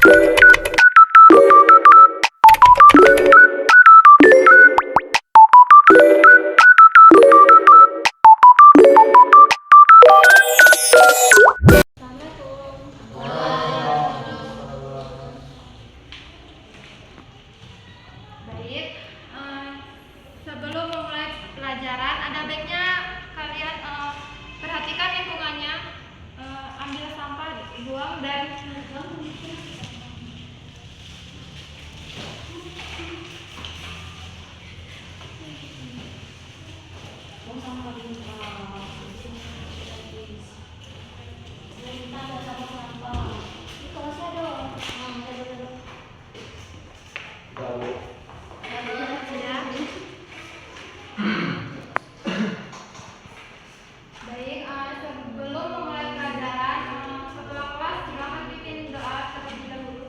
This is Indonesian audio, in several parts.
Baik, sebelum memulai pelajaran, ada baiknya kalian perhatikan lingkungannya, ambil sampah, buang dan baik, sebelum memulai pelajaran, ketua kelas silakan bikin doa terlebih dahulu.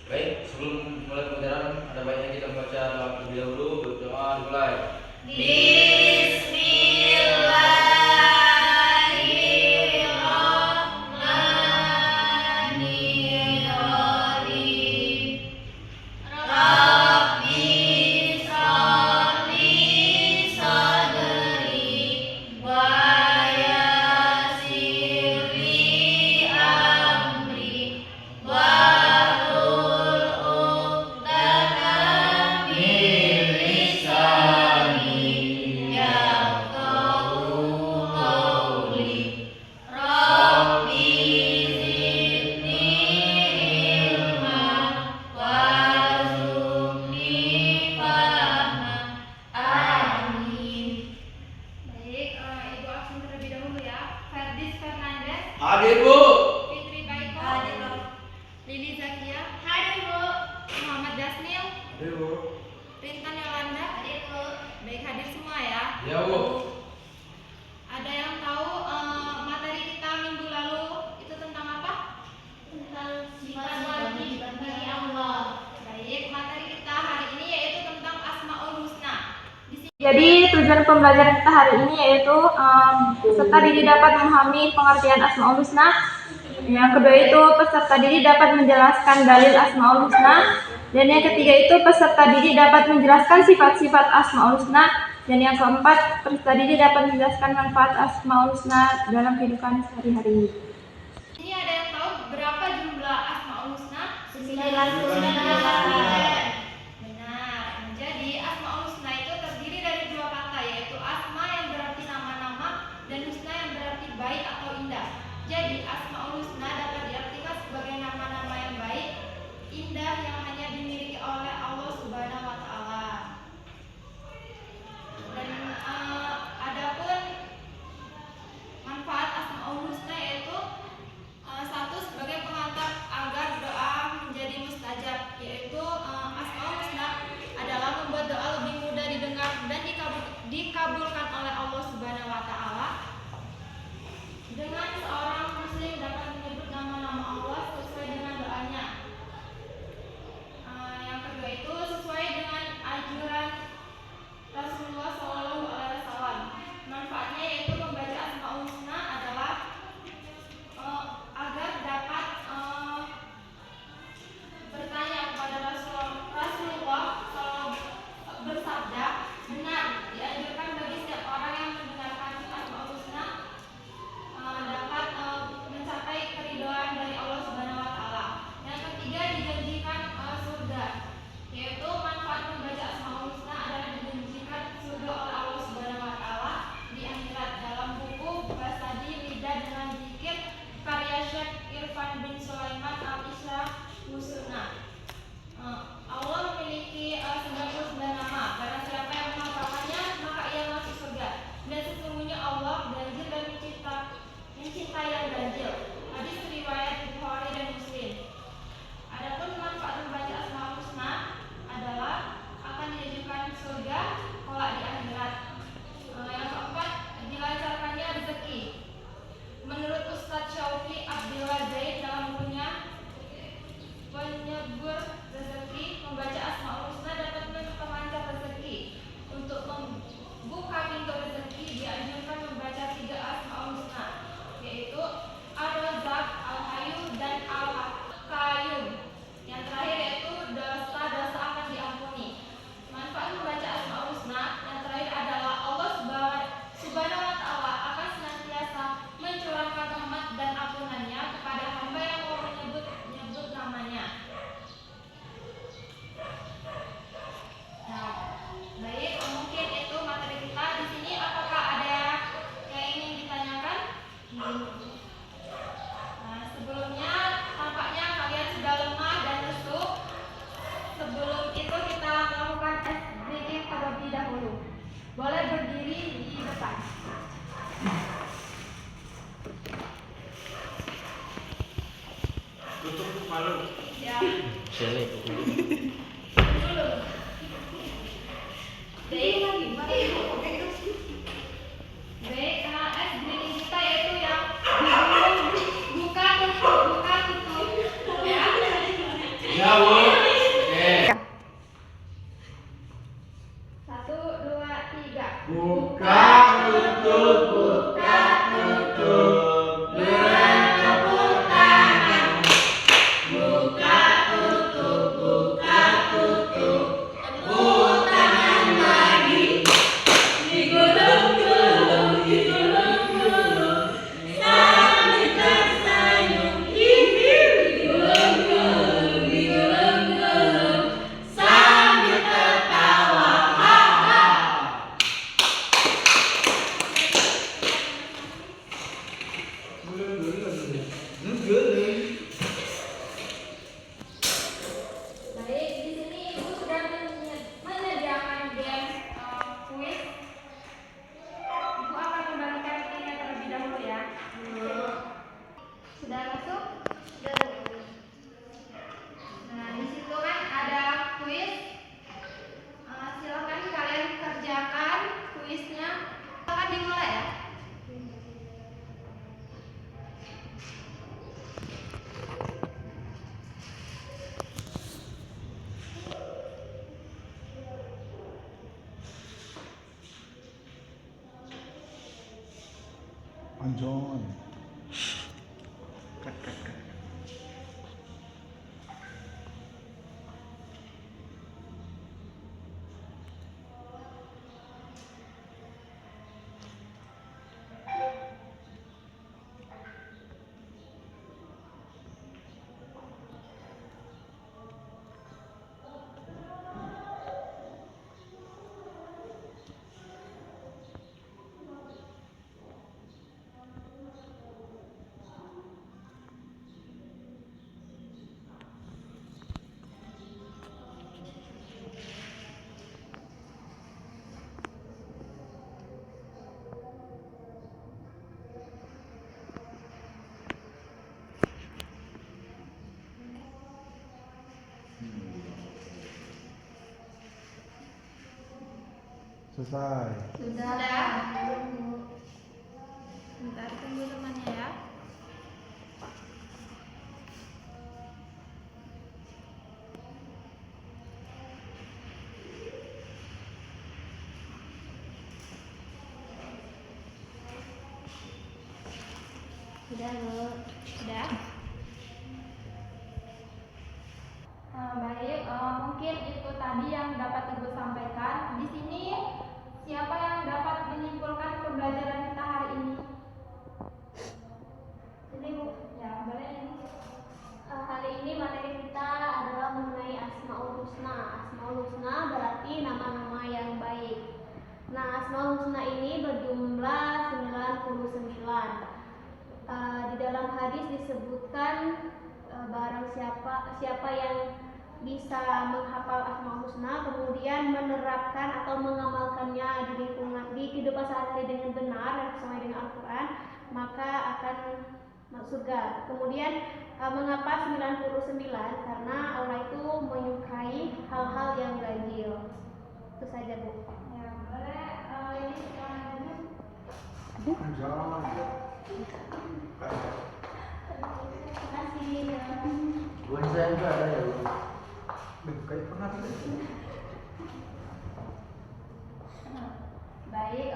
Baik, sebelum mulai pelajaran ada baiknya kita membaca doa terlebih dahulu. Berdoa dimulai. Baik, Ibu absen terlebih dahulu ya. Ferdis Fernandes, Hadir, Bu. Fitri Baiko, Lili Zakia, Muhammad Jasmil, Hadir, Bu. Rintan Yolanda, baik hadir semua ya. Ya, Bu. Ada yang tahu materi kita minggu lalu itu tentang apa? Baik, materi kita hari ini yaitu tentang Asmaul Husna. Jadi tujuan pembelajaran kita hari ini yaitu peserta didik dapat memahami pengertian Asmaul Husna. Yang kedua itu peserta didik dapat menjelaskan dalil Asmaul Husna. Dan yang ketiga itu peserta didik dapat menjelaskan sifat-sifat Asmaul Husna. Dan yang keempat, peserta didik dapat menjelaskan manfaat Asmaul Husna dalam kehidupan sehari-hari. Ini ada yang tahu berapa jumlah Asmaul Husna? 99. Benar. Jadi Asmaul Husna itu terdiri dari dua kata, yaitu asma yang berarti nama-nama dan husna yang berarti baik atau indah. Jadi Asmaul Husna dapat diartikan sebagai nama-nama yang baik, indah yang hanya dimiliki oleh Allah Subhanahu wa taala. Dan adapun manfaat Asmaul Husna yaitu satu sebagai pengantar agar doa menjadi mustajab, yaitu Nah, sebelumnya tampaknya kalian sudah lemah dan lesu. Sebelum itu kita melakukan SBG terlebih dahulu. Boleh berdiri di depan. Tutup malu. Ya. Selek. Dulu. Baik, SBG kita yaitu yang buka tutup. Ya. Ya, Bu. Oke. 1, 2, 3. Buka tutup, buka tutup. Dengan tepuk tangan. Buka tutup, buka tutup. Tepuk tangan lagi. Digulung-gulung, digulung-gulung. Sambil tersenyum, digulung-gulung, digulung-gulung. Sambil tertawa, ha-ha. Baik, di sini Ibu sudah menyediakan game kuis. Ibu akan membagikan ini terlebih dahulu ya. Sudah masuk? Sudah. Nah, di situ kan ada kuis. Silakan kalian kerjakan kuisnya. Silakan dimulai ya. Anjon. Selesai. Sudah. Bentar, tunggu temannya ya. Sudah, Bu. Sudah. Baik, mungkin itu tadi yang dapat Ibu sampaikan. Di sini siapa yang dapat menyimpulkan pembelajaran kita hari ini? Ini Bu, ya boleh ini. Hari ini materi kita adalah mengenai Asmaul Husna. Asmaul Husna berarti nama-nama yang baik. Nah, Asmaul Husna ini berjumlah 99. Di dalam hadis disebutkan barang siapa yang bisa menghafal Asmaul Husna kemudian menerapkan atau mengamalkannya di lingkungan di kehidupan sehari-hari dengan benar dan sesuai dengan Al-Quran, maka akan masuk surga. Kemudian mengapa 99? Karena Allah itu menyukai hal-hal yang ganjil. Itu saja, Bu. Ya, boleh ini sekarang dulu. Anjon. Terima kasih. Buat saya juga ada ya, Bu. Kayak pernah Baik,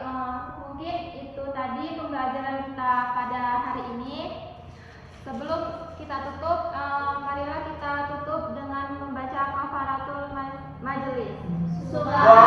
mungkin itu tadi pembelajaran kita pada hari ini. Sebelum kita tutup, marilah kita tutup dengan membaca kafaratul majelis. Subhanallah.